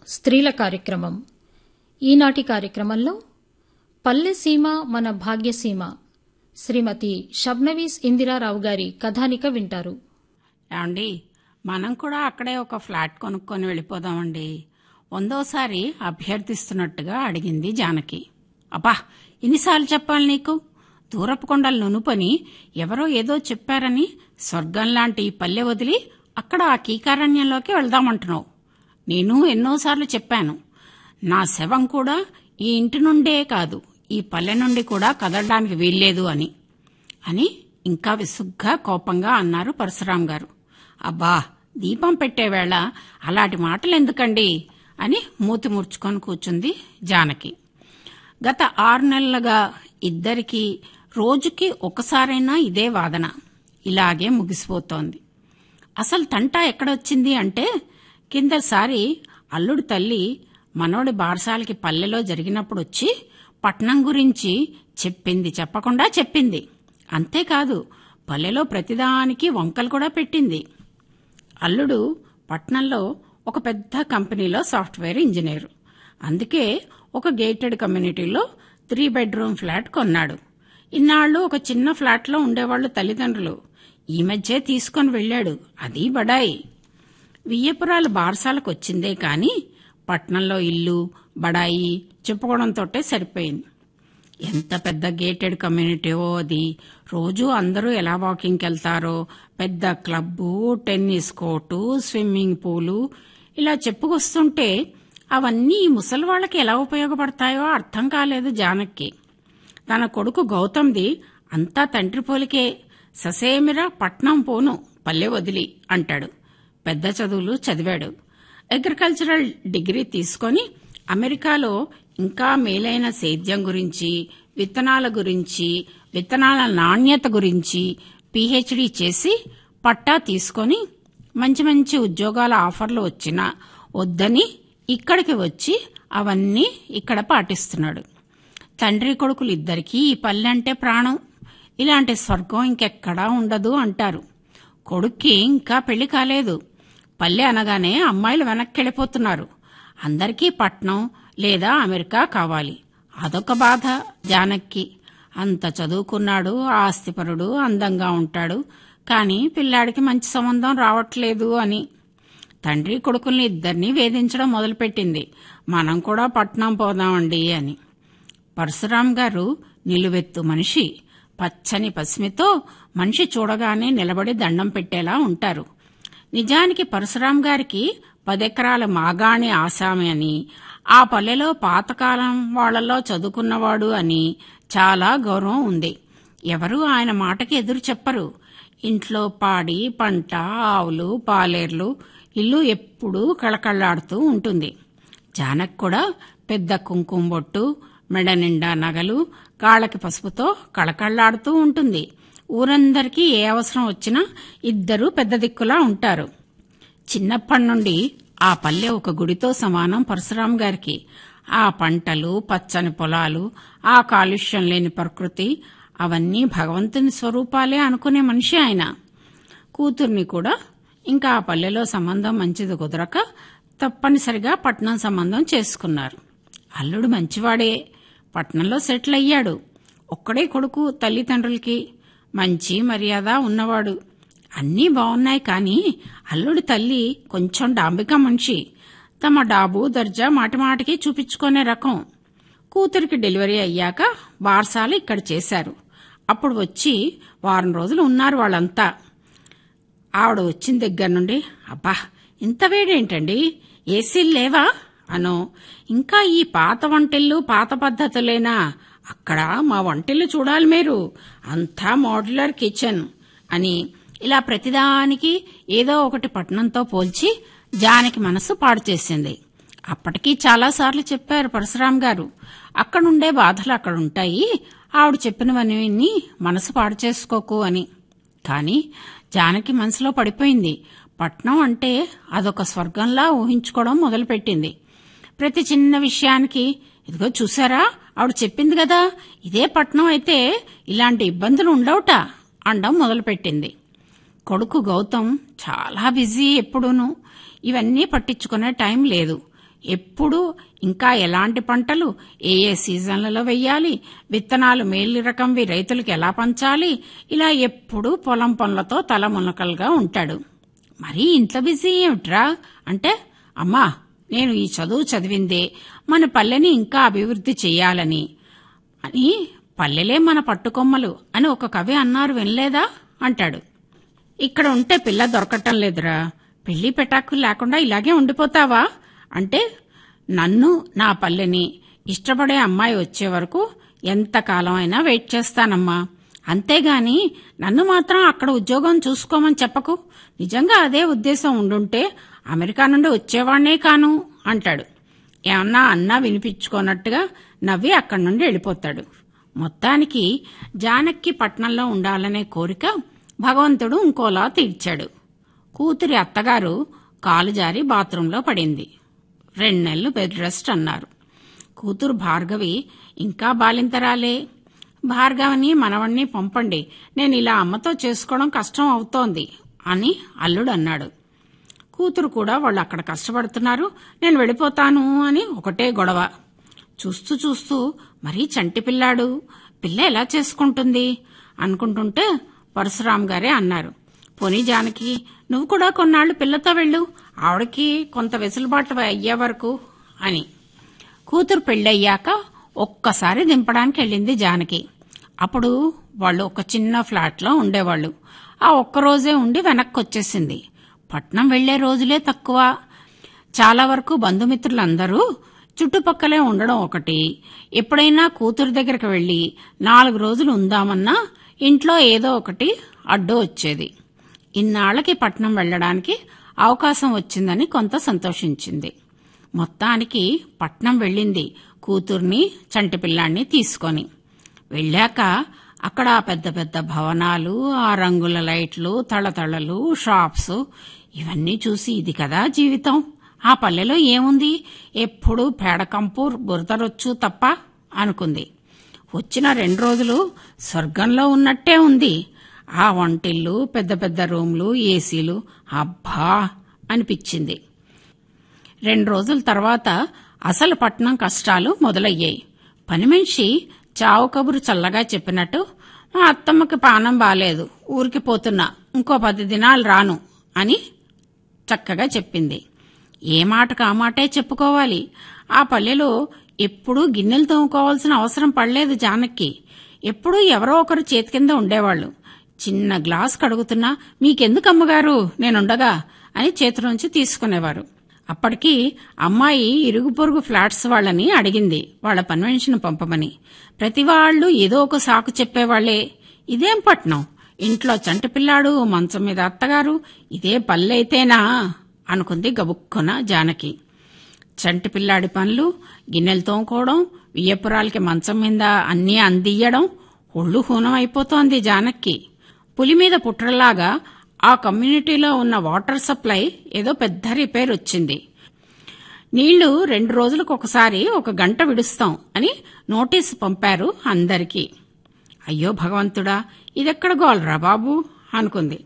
స్త్రీల కార్యక్రమం. ఈనాటి కార్యక్రమంలో పల్లెసీమ మన భాగ్యసీమ శ్రీమతి షబ్నవీస్ ఇందిరారావు గారి కథానిక వింటారు. ఏమండి, మనం కూడా అక్కడే ఒక ఫ్లాట్ కొనుక్కొని వెళ్ళిపోదామండి. 100సారి అభ్యర్థిస్తున్నట్టుగా అడిగింది జానకి. అబ్బా, ఇన్నిసార్లు చెప్పాలి నీకు? దూరపు కొండలు నునుపని ఎవరో ఏదో చెప్పారని స్వర్గం లాంటి పల్లె వదిలి అక్కడ ఆ కీకారణ్యంలోకి వెళ్దామంటున్నావు. నేను ఎన్నోసార్లు చెప్పాను, నా శవం కూడా ఈ ఇంటి నుండే కాదు, ఈ పల్లె నుండి కూడా కదలడానికి వీల్లేదు అని ఇంకా విసుగ్గా కోపంగా అన్నారు పరశురాం గారు. అబ్బా, దీపం పెట్టేవేళ అలాంటి మాటలు ఎందుకండి అని మూతి ముడుచుకొని కూర్చుంది జానకి. గత 6 నెలలుగా ఇద్దరికీ రోజుకి ఒకసారైనా ఇదే వాదన. ఇలాగే ముగిసిపోతోంది. అసలు తంట ఎక్కడొచ్చింది అంటే, కిందసారి అల్లుడు తల్లి మనోడి బారసాలకి పల్లెలో జరిగినప్పుడు వచ్చి పట్నం గురించి చెప్పింది చెప్పకుండా చెప్పింది. అంతేకాదు, పల్లెలో ప్రతిదానికి వంకలు కూడా పెట్టింది. అల్లుడు పట్నంలో ఒక పెద్ద కంపెనీలో సాఫ్ట్వేర్ ఇంజనీరు. అందుకే ఒక గేటెడ్ కమ్యూనిటీలో 3 బెడ్రూమ్ ఫ్లాట్ కొన్నాడు. ఇన్నాళ్లు ఒక చిన్న ఫ్లాట్లో ఉండేవాళ్లు తల్లిదండ్రులు. ఈ మధ్య తీసుకొని వెళ్లాడు, అది బడాయి. వియ్యపురాలు బారసాలకు వచ్చిందే కాని పట్నంలో ఇల్లు బడాయి చెప్పుకోవడంతోటే సరిపోయింది. ఎంత పెద్ద గేటెడ్ కమ్యూనిటీవో అది. రోజు అందరూ ఎలా వాకింగ్కి వెళ్తారో, పెద్ద club, tennis court, swimming pool ఇలా చెప్పుకొస్తుంటే అవన్నీ ఈ ముసలి వాళ్ళకి ఎలా ఉపయోగపడతాయో అర్థం కాలేదు జానకి. తన కొడుకు గౌతమ్ది అంతా తండ్రి పోలికే. ససేమిరా పట్నం పోను, పల్లె వదిలి అంటాడు. పెద్ద చదువులు చదివాడు. అగ్రికల్చరల్ డిగ్రీ తీసుకొని అమెరికాలో ఇంకా మేలైన సేద్యం గురించి, విత్తనాల గురించి, విత్తనాల నాణ్యత గురించి పీహెచ్డీ చేసి పట్టా తీసుకొని మంచి మంచి ఉద్యోగాల ఆఫర్లు వచ్చినా వద్దని ఇక్కడికి వచ్చి అవన్నీ ఇక్కడ పాటిస్తున్నాడు. తండ్రి కొడుకులు ఇద్దరికీ ఈ పల్లె అంటే ప్రాణం. ఇలాంటి స్వర్గం ఇంకెక్కడా ఉండదు అంటారు. కొడుక్కి ఇంకా పెళ్లి కాలేదు. పల్లె అనగానే అమ్మాయిలు వెనక్కి వెళ్ళిపోతున్నారు. అందరికీ పట్నం లేదా అమెరికా కావాలి. అదొక బాధ జానక్కి. అంత చదువుకున్నాడు, ఆస్తిపరుడు, అందంగా ఉంటాడు, కానీ పిల్లాడికి మంచి సంబంధం రావట్లేదు అని తండ్రి కొడుకుల్ని ఇద్దరినీ వేధించడం మొదలుపెట్టింది. మనం కూడా పట్నం పోదామండి అని. పరశురాం గారు నిలువెత్తు మనిషి. పచ్చని పసిమితో మనిషి చూడగానే నిలబడి దండం పెట్టేలా ఉంటారు. నిజానికి పరశురాం గారికి 10 ఎకరాల మాగాణి ఆసామి అని, ఆ పల్లెలో పాతకాలం వాళ్లలో చదువుకున్నవాడు అని చాలా గౌరవం ఉంది. ఎవరూ ఆయన మాటకి ఎదురు చెప్పరు. ఇంట్లో పాడి, పంట, ఆవులు, పాలేర్లు, ఇల్లు ఎప్పుడూ కళకళ్లాడుతూ ఉంటుంది. జానక్ కూడా పెద్ద కుంకుమ బొట్టు, మెడ నిండా నగలు, కాళ్ళకి పసుపుతో కళకళ్లాడుతూ ఉంటుంది. ఊరందరికీ ఏ అవసరం వచ్చినా ఇద్దరూ పెద్ద దిక్కులా ఉంటారు. చిన్నప్పటి నుండి ఆ పల్లె ఒక గుడితో సమానం పరశురాం గారికి. ఆ పంటలు, పచ్చని పొలాలు, ఆ కాలుష్యం లేని ప్రకృతి అవన్నీ భగవంతుని స్వరూపాలే అనుకునే మనిషి ఆయన. కూతుర్ని కూడా ఇంకా ఆ పల్లెలో సంబంధం మంచిది కుదరక తప్పనిసరిగా పట్నం సంబంధం చేసుకున్నారు. అల్లుడు మంచివాడే, పట్నంలో సెటిల్ అయ్యాడు. ఒక్కడే కొడుకు, తల్లిదండ్రులకి మంచి మర్యాద ఉన్నవాడు. అన్నీ బాగున్నాయి, కానీ అల్లుడి తల్లి కొంచెం డాంబిక మనిషి. తమ డాబు దర్జా మాటిమాటికి చూపించుకునే రకం. కూతురికి డెలివరీ అయ్యాక బారసాల ఇక్కడ చేశారు. అప్పుడు వచ్చి వారం రోజులు ఉన్నారు వాళ్ళంతా. ఆవిడ వచ్చిన దగ్గర నుండి, అబ్బా ఇంత వేడేంటండి, ఏసీలు లేవా అనో, ఇంకా ఈ పాత వంటిల్లు పాత పద్ధతులేనా, అక్కడ మా వంటిల్లు చూడాలి మీరు, అంతా మోడ్యులర్ కిచెన్ అని ఇలా ప్రతిదానికి ఏదో ఒకటి పట్నంతో పోల్చి జానకి మనసు పాడు చేసింది. అప్పటికీ చాలాసార్లు చెప్పారు పరశురాం గారు, అక్కడుండే బాధలు అక్కడుంటాయి, ఆవిడ చెప్పినవన్నీ మనసు పాడు చేసుకోకు అని. కాని జానకి మనసులో పడిపోయింది. పట్నం అంటే అదొక స్వర్గంలా ఊహించుకోవడం మొదలుపెట్టింది. ప్రతి చిన్న విషయానికి, ఇదిగో చూసారా ఆవిడ చెప్పింది కదా, ఇదే పట్నం అయితే ఇలాంటి ఇబ్బందులు ఉండవుట అనడం మొదలుపెట్టింది. కొడుకు గౌతమ్ చాలా బిజీ ఎప్పుడూను. ఇవన్నీ పట్టించుకునే టైం లేదు. ఎప్పుడు ఇంకా ఎలాంటి పంటలు ఏ ఏ సీజన్లలో వెయ్యాలి, విత్తనాలు మేలు రకంవి రైతులకు ఎలా పంచాలి, ఇలా ఎప్పుడూ పొలం పనులతో తలమునకలుగా ఉంటాడు. మరీ ఇంత బిజీ ఏమిట్రా అంటే, అమ్మా నేను ఈ చదువు చదివిందే మన పల్లెని ఇంకా అభివృద్ధి చెయ్యాలని అని. పల్లెలే మన పట్టుకొమ్మలు అని ఒక కవి అన్నారు, వినలేదా అంటాడు. ఇక్కడ ఉంటే పిల్ల దొరకటం లేదురా, పెళ్లి పెటాకులు లేకుండా ఇలాగే ఉండిపోతావా అంటే, నన్ను నా పల్లెని ఇష్టపడే అమ్మాయి వచ్చే వరకు ఎంతకాలం అయినా వెయిట్ చేస్తానమ్మా, అంతేగాని నన్ను మాత్రం అక్కడ ఉద్యోగం చూసుకోమని చెప్పకు. నిజంగా అదే ఉద్దేశం ఉండుంటే అమెరికా నుండి వచ్చేవాణ్ణే కాను అంటాడు. ఏమన్నా అన్నా వినిపించుకోనట్టుగా నవ్వి అక్కడి నుండి వెళ్ళిపోతాడు. మొత్తానికి జానకి పట్నంలో ఉండాలనే కోరిక భగవంతుడు ఇంకోలా తీర్చాడు. కూతురి అత్తగారు కాలు జారి బాత్రూంలో పడింది. 2 నెలలు బెడ్ రెస్ట్ అన్నారు. కూతురు భార్గవి ఇంకా బాలింతరాలే. భార్గవిని మనవణ్ణి పంపండి, నేను ఇలా అమ్మతో చేసుకోవడం కష్టం అవుతోంది అని అల్లుడు అన్నాడు. కూతురు కూడా వాళ్ళు అక్కడ కష్టపడుతున్నారు, నేను వెళ్ళిపోతాను అని ఒకటే గొడవ. చూస్తూ చూస్తూ మరీ చంటి పిల్లాడు, పిల్ల ఎలా చేసుకుంటుంది అనుకుంటుంటే పరశురాం గారే అన్నారు, పోనీ జానకి నువ్వు కూడా కొన్నాళ్లు పిల్లతో వెళ్ళు, ఆవిడకి కొంత వెసులుబాటు అయ్యే వరకు అని. కూతురు పెళ్ళయ్యాక ఒక్కసారి దింపడానికి వెళ్ళింది జానకి. అప్పుడు వాళ్ళు ఒక చిన్న ఫ్లాట్లో ఉండేవాళ్లు. ఆ ఒక్కరోజే ఉండి వెనక్కి వచ్చేసింది. పట్నం వెళ్లే రోజులే తక్కువ. చాలా వరకు బంధుమిత్రులందరూ చుట్టుపక్కలే ఉండడం ఒకటి. ఎప్పుడైనా కూతురు దగ్గరికి వెళ్లి 4 రోజులు ఉందామన్నా ఇంట్లో ఏదో ఒకటి అడ్డు వచ్చేది. ఇన్నాళ్లకి పట్నం వెళ్లడానికి అవకాశం వచ్చిందని కొంత సంతోషించింది. మొత్తానికి పట్నం వెళ్ళింది కూతుర్ని చంటి పిల్లాన్ని తీసుకొని. వెళ్ళాక అక్కడ పెద్ద పెద్ద భవనాలు, ఆ రంగుల లైట్లు, తళతళలు, షాప్స్ ఇవన్నీ చూసి ఇది కదా జీవితం, ఆ పల్లెలో ఏముంది, ఎప్పుడూ పేడకంపు బురదరొచ్చు తప్ప అనుకుంది. వచ్చిన 2 రోజులు స్వర్గంలో ఉన్నట్టే ఉంది. ఆ వంటిల్లు, పెద్ద పెద్ద రూమ్లు, ఏసీలు, అబ్బా అనిపించింది. 2 రోజుల తర్వాత అసలు పట్నం కష్టాలు మొదలయ్యాయి. పని మనిషి చావు కబురు చల్లగా చెప్పినట్టు, మా అత్తమ్మకి పానం బాలేదు, ఊరికి పోతున్నా, ఇంకో 10 దినాలు రాను అని చక్కగా చెప్పింది. ఏ మాటకు ఆ మాటే చెప్పుకోవాలి. ఆ పల్లెలో ఎప్పుడూ గిన్నెలు తోముకోవాల్సిన అవసరం పడలేదు జానకి. ఎప్పుడూ ఎవరో ఒకరు చేతి కింద ఉండేవాళ్లు. చిన్న గ్లాస్ కడుగుతున్నా మీకెందుకు అమ్మగారు నేనుండగా అని చేతిలోంచి తీసుకునేవారు. అప్పటికి అమ్మాయి ఇరుగు పొరుగు ఫ్లాట్స్ వాళ్లని అడిగింది వాళ్ల పని మనిషిని పంపమని. ప్రతివాళ్లు ఏదో ఒక సాకు చెప్పేవాళ్లే. ఇదేం పట్నం, ఇంట్లో చంటి పిల్లాడు, మంచం మీద అత్తగారు, ఇదే పల్లెైతేనా అనుకుంది గబుక్కున జానకి. చంటి పిల్లాడి పనులు, గిన్నెలు తోముకోవడం, వియ్యపురాలకి మంచం మీద అన్నీ అందియ్యడం, ఒళ్ళు హూనం అయిపోతోంది జానకి. పులి మీద పుట్రలాగా ఆ కమ్యూనిటీలో ఉన్న వాటర్ సప్లై ఏదో పెద్ద రిపేర్ వచ్చింది. నీళ్లు 2 రోజులకు ఒకసారి 1 గంట విడుస్తాం అని నోటీసు పంపారు అందరికీ. అయ్యో భగవంతుడా, ఇదెక్కడ గోల్రా బాబు అనుకుంది.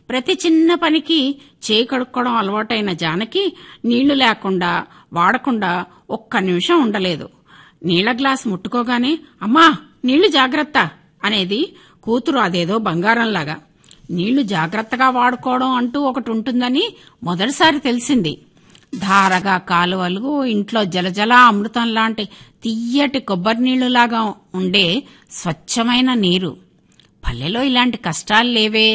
ప్రతి చిన్న పనికి చేయి కడుక్కోవడం అలవాటైన జానకి నీళ్లు లేకుండా వాడకుండా 1 నిమిషం ఉండలేదు. నీళ్ల గ్లాస్ ముట్టుకోగానే అమ్మా నీళ్లు జాగ్రత్త అనేది కూతురు అదేదో బంగారంలాగా. నీళ్లు జాగ్రత్తగా వాడుకోవడం అంటూ ఒకటి ఉంటుందని మొదటిసారి తెలిసింది. ధారగా కాలువలు, ఇంట్లో జలజల అమృతం లాంటి తియ్యటి కొబ్బరి నీళ్లులాగా ఉండే స్వచ్ఛమైన నీరు. పల్లెలో ఇలాంటి కష్టాలు లేవే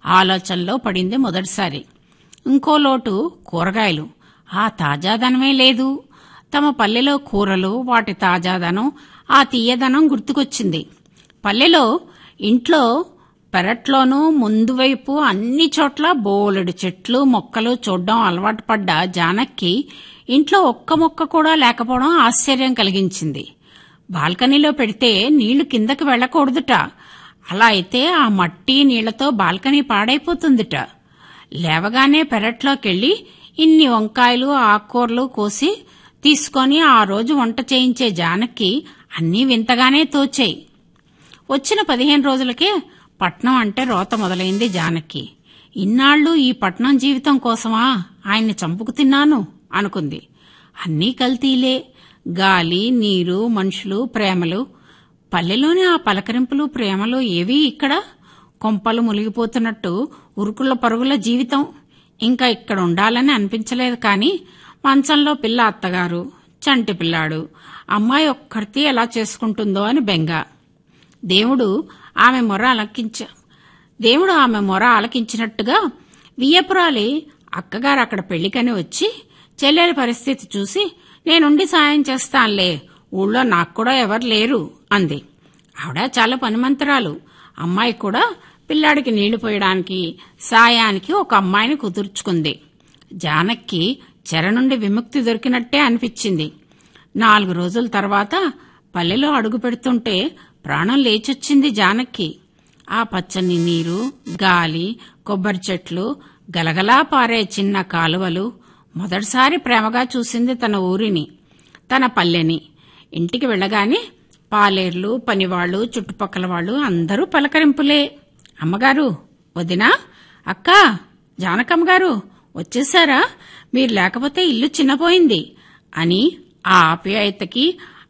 ఆలోచనలో పడింది మొదటిసారి. ఇంకో లోటు కూరగాయలు. ఆ తాజాదనమే లేదు. తమ పల్లెలో కూరలు, వాటి తాజాదనం, ఆ తీయదనం గుర్తుకొచ్చింది. పల్లెలో ఇంట్లో పెరట్లోనూ ముందు వైపు అన్ని చోట్ల బోలెడు చెట్లు, మొక్కలు చూడ్డం అలవాటు పడ్డ జానకి ఇంట్లో ఒక్క మొక్క కూడా లేకపోవడం ఆశ్చర్యం కలిగించింది. బాల్కనీలో పెడితే నీళ్లు కిందకి వెళ్లకూడదుట. అలా అయితే ఆ మట్టి నీళ్లతో బాల్కనీ పాడైపోతుందిట. లేవగానే పెరట్లోకెళ్లి ఇన్ని వంకాయలు, ఆకుకూరలు కోసి తీసుకొని ఆ రోజు వంట చేయించే జానకి అన్నీ వింతగానే తోచాయి. వచ్చిన 15 రోజులకే పట్నం అంటే రోత మొదలైంది జానకి. ఇన్నాళ్లు ఈ పట్నం జీవితం కోసమా ఆయన్ని చంపుకు తిన్నాను అనుకుంది. అన్నీ కల్తీలే. గాలి, నీరు, మనుషులు, ప్రేమలు. పల్లెలోని ఆ పలకరింపులు, ప్రేమలు ఏవీ ఇక్కడ? కొంపలు మునిగిపోతున్నట్టు ఉరుకుల పరుగుల జీవితం. ఇంకా ఇక్కడ ఉండాలని అనిపించలేదు. కాని మంచంలో పిల్ల అత్తగారు, చంటి పిల్లాడు, అమ్మాయి ఒక్కరితే ఎలా చేసుకుంటుందో అని బెంగ. దేవుడు ఆమె మొర ఆలకించినట్టుగా వియ్యపురాలి అక్కగారు అక్కడ పెళ్లికని వచ్చి చెల్లెలి పరిస్థితి చూసి, నేనుండి సాయం చేస్తానులే, ఊళ్ళో నాకు కూడా ఎవరు లేరు అంది. ఆవిడ చాలా పనిమంతురాలు. అమ్మాయి కూడా పిల్లాడికి నీళ్లు పోయడానికి, సాయానికి ఒక అమ్మాయిని కుదుర్చుకుంది. జానకి చెర నుండి విముక్తి దొరికినట్టే అనిపించింది. 4 రోజుల తర్వాత పల్లెలో అడుగు పెడుతుంటే ప్రాణం లేచొచ్చింది జానకి. ఆ పచ్చని నీరు, గాలి, కొబ్బరి చెట్లు, గలగలా పారే చిన్న కాలువలు. మొదటిసారి ప్రేమగా చూసింది తన ఊరిని, తన పల్లెని. ఇంటికి వెళ్లగానే పాలేర్లు, పనివాళ్లు, చుట్టుపక్కల వాళ్లు అందరూ పలకరింపులే. అమ్మగారు, వదినా, అక్క, జానకమ్మగారు వచ్చేశారా? మీరు లేకపోతే ఇల్లు చిన్నపోయింది అని ఆ ఆప్యాయతకి,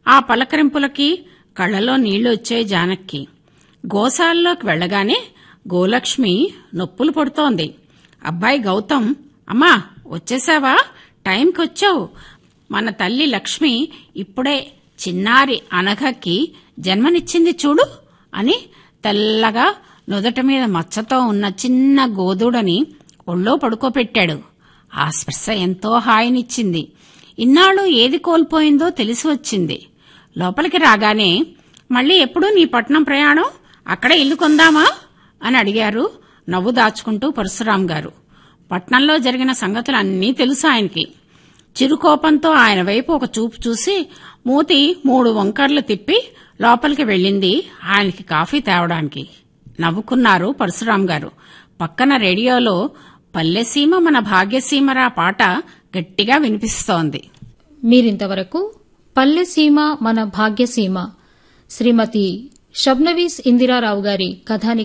ఆ పలకరింపులకి కళ్లలో నీళ్లు వచ్చాయి జానక్కి. గోశాలలోకి వెళ్లగానే గోలక్ష్మి నొప్పులు పడుతోంది. అబ్బాయి గౌతమ్, అమ్మా వచ్చేశావా? టైంకి వచ్చావు. మన తల్లి లక్ష్మి ఇప్పుడే చిన్నారి అనఘకి జన్మనిచ్చింది చూడు అని తెల్లగా నుదట మీద మచ్చతో ఉన్న చిన్న గోదుడని ఒళ్ళో పడుకోపెట్టాడు. ఆ స్పర్శ ఎంతో హాయినిచ్చింది. ఇన్నాళ్ళు ఏది కోల్పోయిందో తెలిసి వచ్చింది. లోపలికి రాగానే, మళ్ళీ ఎప్పుడు నీ పట్నం ప్రయాణం? అక్కడే ఇల్లు కొందామా అని అడిగారు నవ్వు దాచుకుంటూ పరశురాం గారు. పట్నంలో జరిగిన సంగతులన్నీ తెలుసు ఆయనకి. చిరుకోపంతో ఆయన వైపు ఒక చూపు చూసి మూతి 3 వంకర్లు తిప్పి లోపలికి వెళ్ళింది ఆయనకి కాఫీ తేవడానికి. నవ్వుకున్నారు పరశురాం గారు. పక్కన రేడియోలో పల్లెసీమ మన భాగ్యసీమరా పాట గట్టిగా వినిపిస్తోంది. మీరింతవరకు పల్లెసీమ మన భాగ్యసీమ శ్రీమతి షబ్నవీస్ ఇందిరారావు గారి కథానిక